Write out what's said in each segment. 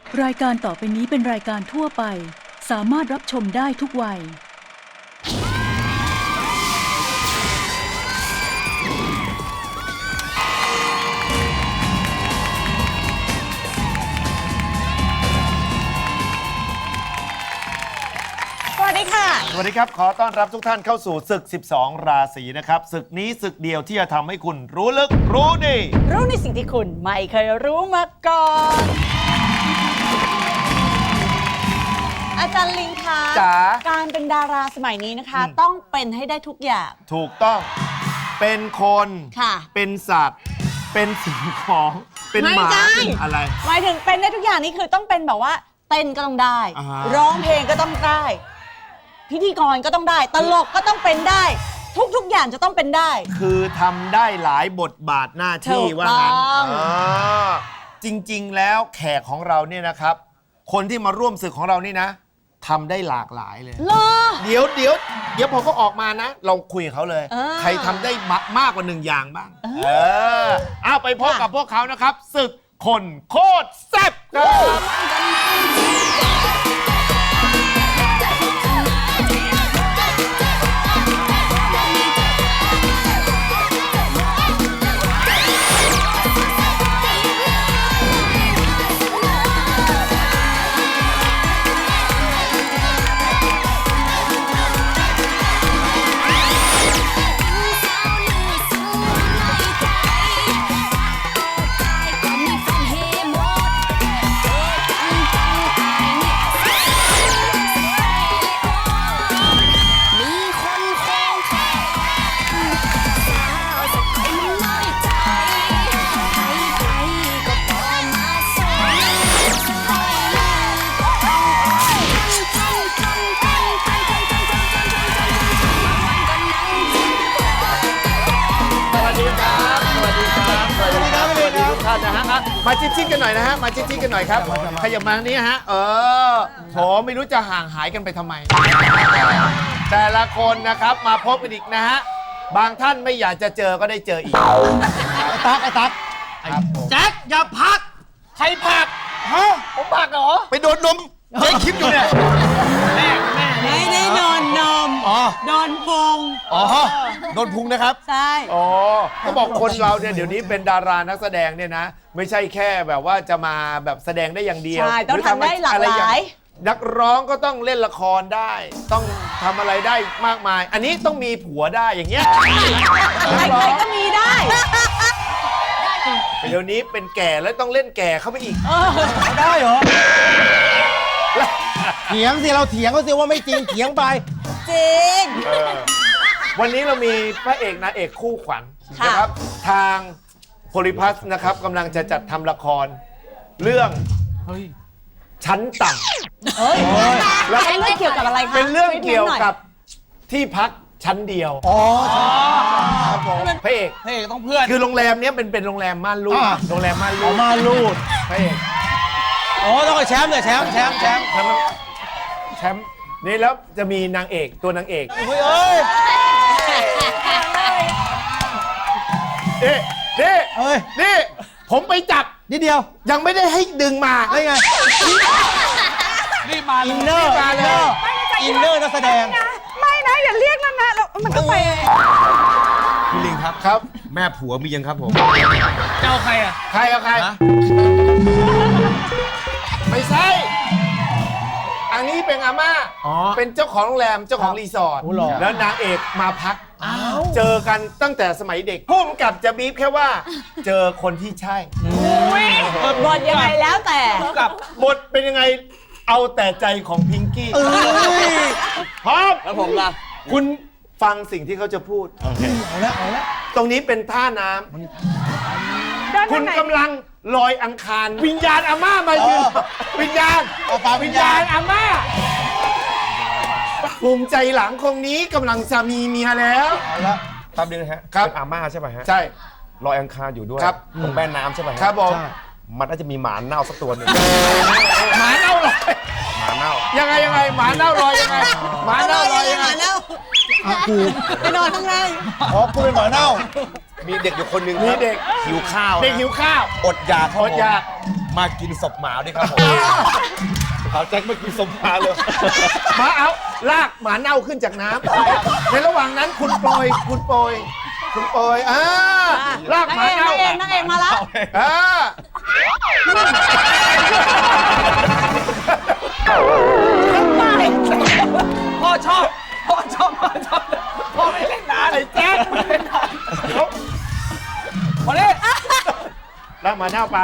รายการต่อไปนี้เป็นรายการทั่วไปสามารถรับชมได้ทุกวัยสวัสดีค่ะ สวัสดีครับขอต้อนรับทุกท่านเข้าสู่ศึก 12 ราศีนะครับศึกนี้ศึกเดียวที่จะทำให้คุณรู้ลึกรู้ดี รู้ในสิ่งที่คุณไม่เคยรู้มาก่อน อาจารย์ลิงคะ จ๋า การเป็นดาราสมัยนี้นะคะ ต้องเป็นให้ได้ทุกอย่าง ถูกต้องเป็นคน ค่ะ เป็นสัตว์ เป็นสิ่งของเป็นหมา ไม่ใช่ เป็นอะไร หมายถึงเป็นได้ทุกอย่างนี่คือต้องเป็นแบบว่าเต้นก็ต้องได้ อ่า ร้องเพลงก็ต้องได้ พิธีกรก็ต้องได้ ตลกก็ต้องเป็นได้ ทุกอย่างจะต้องเป็นได้ คือทำได้หลายบทบาทหน้าที่ ถูก ว่างั้น ต้อง จริงๆแล้วแขกของเราเนี่ยนะครับ คนที่มาร่วมศึกของเรานี่นะทำได้หลากหลายเลย เหรอ เดี๋ยวพอเขาออกมานะ เราคุยกับเขาเลย ใครทำได้มากกว่าหนึ่งอย่างบ้างเอาไปพบกับพวกเขานะครับศึกคนโคตรแซ่บครับ มาจิ๊ดๆกันหน่อยนะฮะ มาจิ๊ดๆกันหน่อยครับ ขยับมาทางนี้ฮะ โถไม่รู้จะห่างหายกันไปทำไม แต่ละคนนะครับมาพบกันอีกนะฮะ บางท่านไม่อยากจะเจอก็ได้เจออีก ไอ้ตั๊กแจ็คอย่าพัก ใครผลัก ฮะ ผมผลักเหรอ ไปโดนนมเจ๊คลิปอยู่เนี่ย ไม่ได้โดนนม อ๋อ โดนพุง อ๋อโดนพุงนะครับ ใช่ อ๋อเขาบอกคนเราเนี่ยเดี๋ยวนี้เป็นดารานักแสดงเนี่ยนะ ไม่ใช่แค่แบบว่าจะมาแบบแสดงได้อย่างเดียว ใช่ต้อง รือ ทำได้หลากหลาย นักร้องก็ต้องเล่นละครได้ ต้องทำอะไรได้มากมาย อันนี้ต้องมีผัวได้อย่างเงี้ย ใครๆก็มีได้ เดี๋ยวนี้เป็นแก่แล้วต้องเล่นแก่เข้าไปอีก ได้เหรอ เถียงสิเราเถียงเขาสิว่าไม่จริงเถียงไป จริง วันนี้เรามีพระเอกนางเอกคู่ขวัญ ค่ะ นะครับ ทางโพลิพัสนะครับกำลังจะจัดทำละคร เรื่องชั้นต่ำ แล้วเรื่องเกี่ยวกับอะไรคะ เป็นเรื่องเกี่ยว หน่อ กับที่พักชั้นเดียว อ๋อครับผม พระเอก พระเอกต้องเพื่อน คือโรงแรมเนี้ยเป็นโรงแรมม่านรูด อ่า โรงแรมม่านรู เอา ด มาลูด พระเอก อ๋อต้องให้แชมป์เลยแชมป์แชมป์นี่แล้วจะมีนางเอกตัวนางเอก เฮ้ยเอ้ย นี่ เอ้ย นี่ผมไปจับ นิดเดียว ยังไม่ได้ให้ดึงมา ได้ไง นี่มา อินเนอร์อินเนอร์นักแสดง ไม่นะ อย่าเรียกนั่นนะแล้วมันก็ไป พี่ลิงครับ ครับ แม่ผัวมียังครับผม ใครเอาใคร ฮะ ไม่ใช่ อันนี้เป็นอาม่า อ๋อ เป็นเจ้าของโรงแรมเจ้าของรีสอร์ท โอ้หรอ แล้วนางเอกมาพัก เจอกันตั้งแต่สมัยเด็กพุ่มกับจะบีบแค่ว่า เจอคนที่ใช่ บทยังไงแล้วแต่ บทเป็นยังไงเอาแต่ใจของพิงกี้ เอ้ย พร้อม แล้วผมล่ะ คุณฟังสิ่งที่เขาจะพูด เอาละเอาละ ตรงนี้เป็นท่าน้ำคุณกำลังลอยอังคาร วิญญาณอาม่ามาอยู่วิญญาณ เอาปากวิญญาณ อาม่าภูมิใจหลังคงนี้กำลังจะมีเมียแล้ว เอาละ แป๊บนึงนะฮะ ครับ เป็นอาม่าใช่ป่ะฮะ ใช่ ลอยอังคารอยู่ด้วย ครับ ตรงแม่น้ำใช่ป่ะฮะ ครับผม ใช่ มันน่าจะมีหมาเน่าสักตัวหนึ่ง หมาเน่าลอย หมาเน่า ยังไงหมาเน่าลอยยังไงหมาเน่าลอยยังไง อ่ะกู ไปนอนข้างใน อ๋อกูเป็นหมาเน่า มีเด็กอยู่คนหนึ่ง มี ครับ เด็ก หิวข้าว เด็ก นะ หิวข้าว อดอยากครับ อดอยาก ผ มากินศพหมาด้วยครับผมเอาแจ็คมากินศพหมาเลย มาเอาลากหมาเน่าขึ้นจากน้ำในระหว่างนั้นคุณโปรยลากห นาง มา เอก เน่าน างเอกมาแล้ว พ่อชอบพ่อไม่เล่นนาน ไอ้แจ๊ค มาเล่น ลากหมาเน่าไป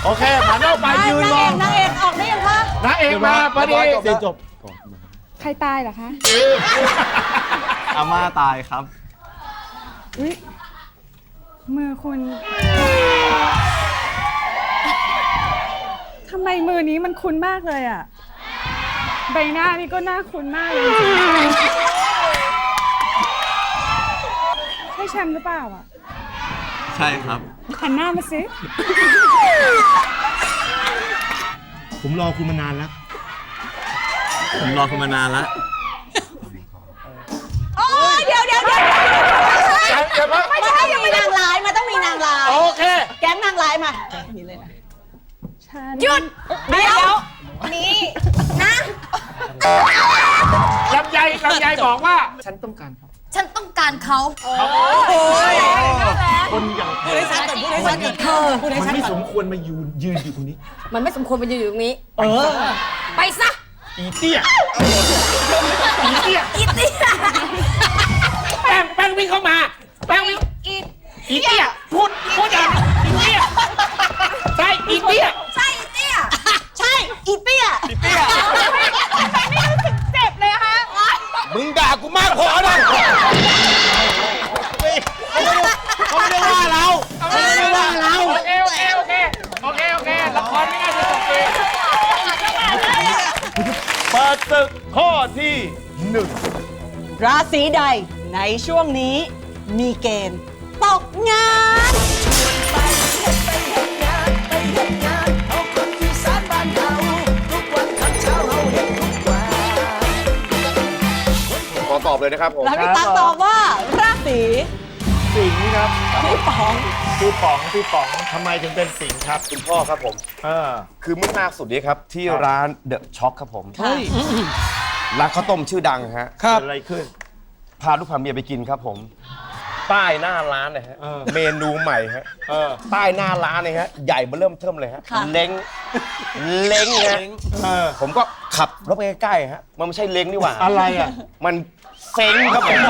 โอเคหมาเน่าไปยืนรอน างเอกออกได้ยังคะ นางเอกมาพอดี เดี๋ยวจบ ใครตายเหรอคะ อาม่าตายครับ อุ๊ยมือคุณทำไมมือนี้มันคุ้นมากเลยอ่ะ ใบหน้านี่ก็น่าคุ้นมากเลยจริงๆใช่แชมป์หรือเปล่าอ่ะ ใช่ครับ หันหน้ามาสิ ผมรอคุณมานานแล้ว ผมรอคุณมานานแล้ว โอ้ยเดี๋ยว เดี๋ยวเพิ่ง ไม่ใช่ยังมีนางร้ายมาต้องมีนางร้าย โอเค แก๊งนางร้ายมา หยุด เดี๋ยวนี่นะ ลำไยบอกว่า ฉันต้องการเขา ฉันต้องการเขา คนอย่างเธอ มันไม่สมควรมายืนอยู่ตรงนี้ มันไม่สมควรมาอยู่ตรงนี้ ไปซะ อีเตี้ย อีเตี้ย แป้งวิ่งเข้ามา แป้งวิ่งอีเตี้ยพูดอย่างอีเตี้ยใช่อีเตี้ย ใช่อีเตี้ย ใช่อีเตี้ย เจ็บเลยค่ะ มึงด่ากูมากพอแล้วเขาไม่ได้ว่าเราเขาไม่ได้ว่าเรา โอเคละครไม่น่าจะจบเองเปิดศึกข้อที่หนึ่ง ราศีใดในช่วงนี้มีเกณฑ์ตกงาน ขอตอบเลยนะครับผม แล้วพี่ตั๊กตอบว่าราศี สิงห์ครับ พี่ป๋อง พี่ป๋องทำไมถึงเป็นสิงห์ครับ คุณพ่อครับผม คือเมื่อล่าสุดนี้ครับ ที่ร้านเดอะช็อคครับผมร้านข้าวต้มชื่อดังฮะ เกิดอะไรขึ้น พาลูกพาเมียไปกินครับผมป้ายหน้าร้านนะฮะ เมนูใหม่ฮะป้ายหน้าร้านเลยฮะใหญ่มาเริ่มเทิมเลยฮะเล้งฮะผมก็ขับรถไปใกล้ๆฮะมันไม่ใช่เล้งนี่หว่า อะไรอ่ะ มันเซ็งครับผม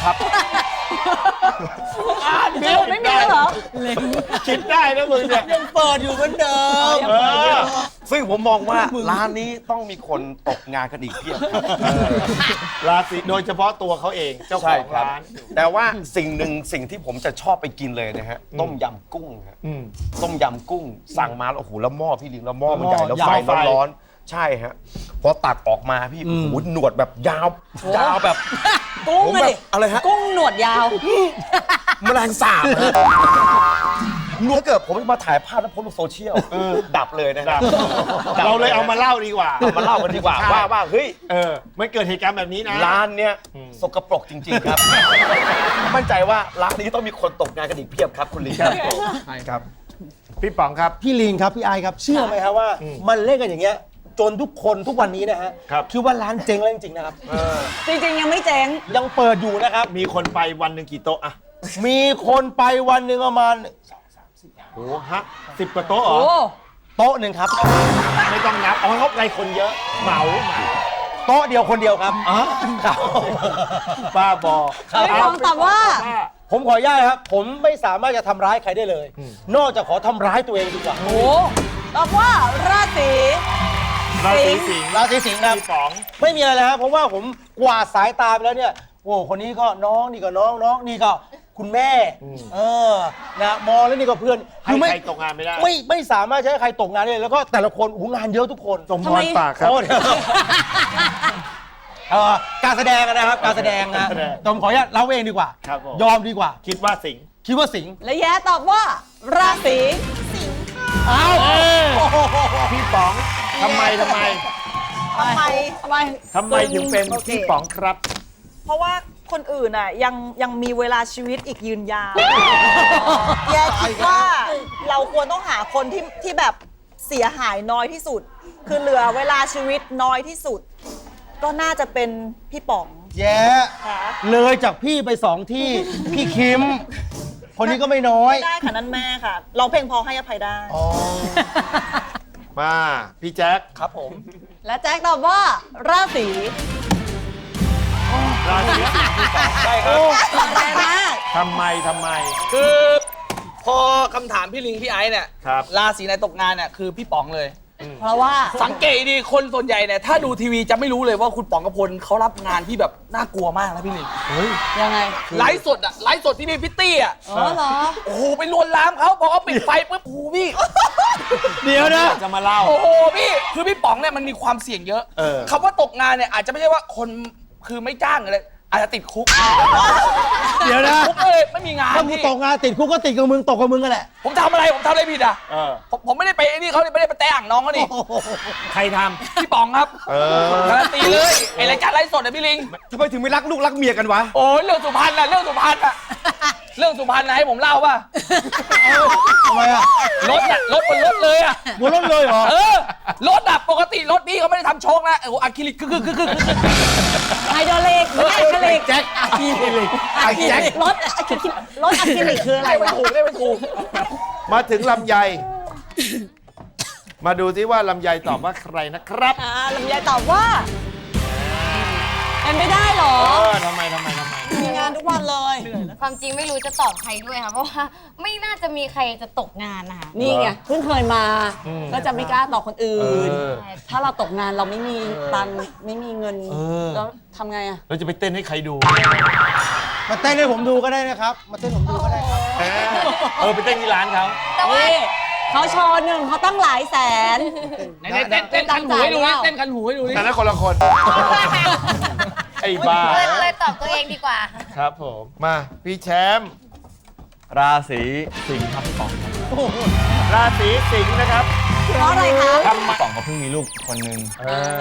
ครับ ไม่มีแล้วเหรอ คิดได้นะมึงเนี่ย ยังเปิดอยู่เหมือนเดิม ซึ่งผมมองว่าร้านนี้ต้องมีคนตกงานกันอีกเพียบครับ ราศีโดยเฉพาะตัวเขาเองเจ้าข ใช่ อง ครับ ร้าน แต่ว่าสิ่งที่ผมจะชอบไปกินเลยนะฮะต้มยำกุ้งฮะต้มยำกุ้งสั่งมาแล้วโอ้โหแล้วหม้อพี่ลิงแล้วหม้อมันใหญ่แล้วไฟร้อนๆใช่ฮะพอตักออกมาพี่โอ้โหหนวดแบบยาวแบบ กุ้ง ผม อะ แบ ดิ บอะไรฮะ กุ้งหนวดยาว แมลงสาบฮะถ้าเกิดผมมาถ่ายภาพแล้วโพสต์ลงโซเชียลดับเลยนะครับ เราเลยเอามาเล่าดีกว่า เอามาเล่ากันดีกว่า ใช่ ว่าเฮ้ย ไม่เกิดเหตุการณ์แบบนี้นะ ร้านเนี้ยสกปรกจริง ๆ ครับ มั่นใจว่าร้านนี้ต้องมีคนตกงานกันอีกเพียบครับคุณลิงครับ ครับ พี่ป๋องครับ พี่ลีนครับ พี่ไอครับ เชื่อไหมครับว่า มันเล่นกันอย่างเงี้ย จนทุกคนทุกวันนี้นะฮะ ครับ คิดว่าร้านเจ๊งแล้วจริงๆนะครับ จริงๆยังไม่เจ๊ง ยังเปิดอยู่นะครับ มีคนไปวันหนึ่งกี่โต๊ะอะ มีคนไปวันหนึ่งประมาณ โอ้ฮะ10 กว่าโต๊ะเหรอ โอ้ โต๊ะหนึ่งครับ ไม่ต้องนับเอาเขาไปคนเยอะเหมา โต๊ะเดียวคนเดียวครับครับ บ้าบอ พี่ป๋องตอบว่า ผมขออนุญาตครับ ผมไม่สามารถจะทำร้ายใครได้เลย นอกจากขอทำร้ายตัวเองดีกว่า โอ้ตอบว่าราศี ราศีสิงห์ ราศีสิงห์ครับ พี่ป๋อง ไม่มีอะไรเลยครับเพราะว่าผมกวาดสายตาไปแล้วเนี่ยโอ้คนนี้ก็น้องนี่ก็น้องนี่ก็คุณแม่นะมองแล้วนี่ก็เพื่อน ให้ ไม่ ใครตกงานไม่ได้ ไม่สามารถจะให้ใครตกงานได้เลยแล้วก็แต่ละคนโอ้โหงานเยอะทุกคน สมพรปากครับ โอ้เดี๋ยวการแสดงนะครับการแสดงนะ การแสดง ผมขออนุญาตเล่าเองดีกว่า ครับผม ยอมดีกว่า คิดว่าสิงห์ คิดว่าสิงห์ และแย้ตอบว่าราศี อ้าว พี่ป๋องทำไม ทำไม ทำไมถึงเป็นพี่ป๋องครับ เพราะว่าคนอื่นอ่ะยังมีเวลาชีวิตอีกยืนยาว แย้คิดว่า ควรต้องหาคนที่แบบเสียหายน้อยที่สุด คือเหลือเวลาชีวิตน้อยที่สุด ก็น่าจะเป็นพี่ป๋อง แย่ ค่ะ เลยจากพี่ไป2 ที่ พี่คิม คนนี้ก็ไม่น้อย ไม่ได้ค่ะนั่นแม่ค่ะร้องเพลงพอให้อภัยได้ มาพี่แจ็ค ครับผม และแจ็คตอบว่าราศี ราศีสิงห์ที่สอง ใช่ครับ แรงมาก ทำไม คือพอคำถามพี่ลิงพี่ไอซ์เนี่ย ครับ ราศีไหนตกงานเนี่ยคือพี่ป๋องเลย เพราะว่า สังเกตดีคนส่วนใหญ่เนี่ยถ้าดูทีวีจะไม่รู้เลยว่าคุณป๋องกพลเขารับงานที่แบบน่ากลัวมากนะพี่ลิง ยังไง ไลฟ์สดอะไลฟ์สดที่นี่พิตตี้อะ อ๋อเหรอ โอ้โหไปลวนลามเขาพอเขาปิดไฟปุ๊บโอ้โหพี่ เดี๋ยวนะ จะมาเล่า โอ้โหพี่คือพี่ป๋องเนี่ยมันมีความเสี่ยงเยอะ เออ คำว่าตกงานเนี่ยอาจจะไม่ใช่ว่าคนคือไม่จ้างอะไรอาจจะติดคุก เดี๋ยวนะ คุกเลยไม่มีงาน ถ้ามึง พี่ ตกงานติดคุกก็ติดกับมึงตกกับมึงกันแหละ ผมทำอะไรผิดอ่ะ เออ ผมไม่ได้ไปไอ้นี่เขาไม่ได้ไปแตะอ่างน้องเขานี่ ใครท พี่ป๋องครับ เออ การันตีเลยไอรายการไลฟ์สดอะพี่ลิง ทำไมถึงไม่รักลูกรักเมียกันวะ โอ้ยเรื่องสุพรรณอะเรื่องสุพรรณอะเรื่องสุพรรณนะให้ผมเล่าป่ะ ทำไมอ่ะ รถอะรถบนรถเลยอะ บนรถเลยเหรอ เออรถอะปกติรถพี่เขาไม่ได้ทำโชคนะโอ้อะคริลิกคือ ไฮโดรลิกไม่ใช่อะคริลิก แจ็คอะคริลิก อะคริลิกรถอะคริลิกรถอะคริลิกคืออะไร ได้ไม่ วะ ถูกได้ไม่ถูก มาถึงลำไย มาดูซิว่าลำไยตอบว่าใครนะครับ ลำไยตอบว่าเป็นไม่ได้เหรอ ทำไม มีงานทุกวันเลย ความจริงไม่รู้จะตอบใครด้วยค่ะ เพราะว่าไม่น่าจะมีใครจะตกงานนะคะ นี่ไงเพิ่งเคยมา ก็จะไม่กล้าตอบคนอื่น เออ ถ้าเราตกงานเราไม่มีตังค์ไม่มีเงิน แล้วทำไงอะ เราจะไปเต้นให้ใครดู มาเต้นให้ผมดูก็ได้นะครับ มาเต้นผมดูก็ได้ครับ ไปเต้นที่ร้านเขา แต่ว่า นี่เขาโชว์หนึ่งเขาตั้งหลายแสน ไหนเต้นคันหูให้ดูนี่เต้นคันหูให้ดูนี่ แต่นั้นคนละคน ไอ้บ้า เลยตอบตัวเองดีกว่า ครับผม มาพี่แชมป์ ราศีสิงห์ครับพี่ป๋องครับ ราศีสิงห์นะครับ เพราะอะไรคะ พี่ป๋องเขาเพิ่งมีลูกคนนึง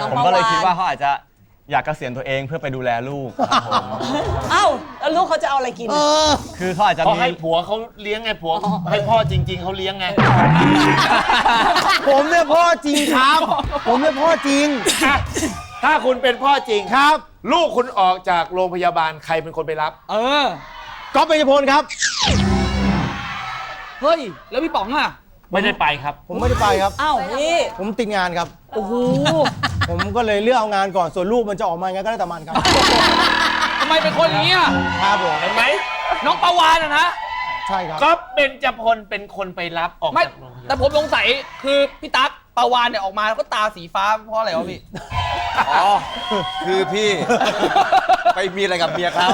น้อง ผม ปะ ก็เลย น คิดว่าเขาอาจจะอยากเกษียณตัวเองเพื่อไปดูแลลูกครับผม เอ้าแล้วลูกเขาจะเอาอะไรกิน คือเขาอาจจะ เขา มี ให้ผัวเขาเลี้ยงไงผัวให้พ่อจริง ๆเขาเลี้ยงไง ผมเนี่ยพ่อจริงครับ ผมเนี่ยพ่อจริง ถ้าคุณเป็นพ่อจริง ครับ ลูกคุณออกจากโรงพยาบาลใครเป็นคนไปรับ เออ ก๊อฟเบญจพลครับ เฮ้ยแล้วพี่ป๋องอะ ไม่ได้ไปครับ ผมไม่ได้ไปครับ เอ้านี่ ผมติดงานครับ โอ้โห ผมก็เลยเลือกเอางานก่อน ส่วนลูกมันจะออกมาไงก็ได้แต่มันครับ ทำไมเป็นคนอย่างนี้อะ ครับผม เห็นไหม น้องปาวานอะนะ ใช่ครับ ก็เบญจพลเป็นคนไปรับออก ไม่ จากโรงพยา แต่ บาล ผมสงสัยคือพี่ตั๊กปาวานเนี่ยออกมาแล้วก็ตาสีฟ้าเพราะอะไรวะพี่ อ๋อ คือพี่ ไปมีอะไรกับเมียเขา